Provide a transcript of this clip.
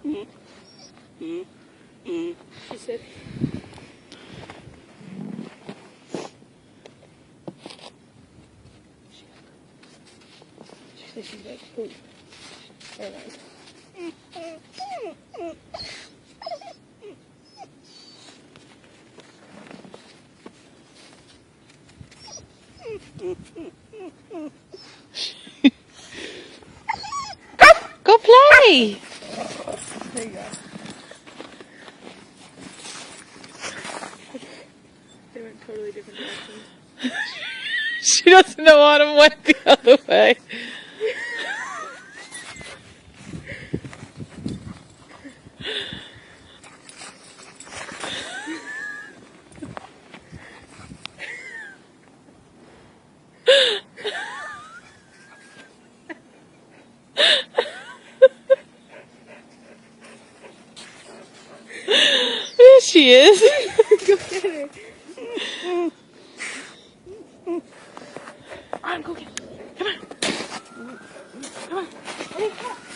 She said. She said she's like, oh, never mind. Go play! There you go. They went totally different directions. She doesn't know Autumn went the other way. There she is. Go get her. Go get her. Come on. Come on. Come on.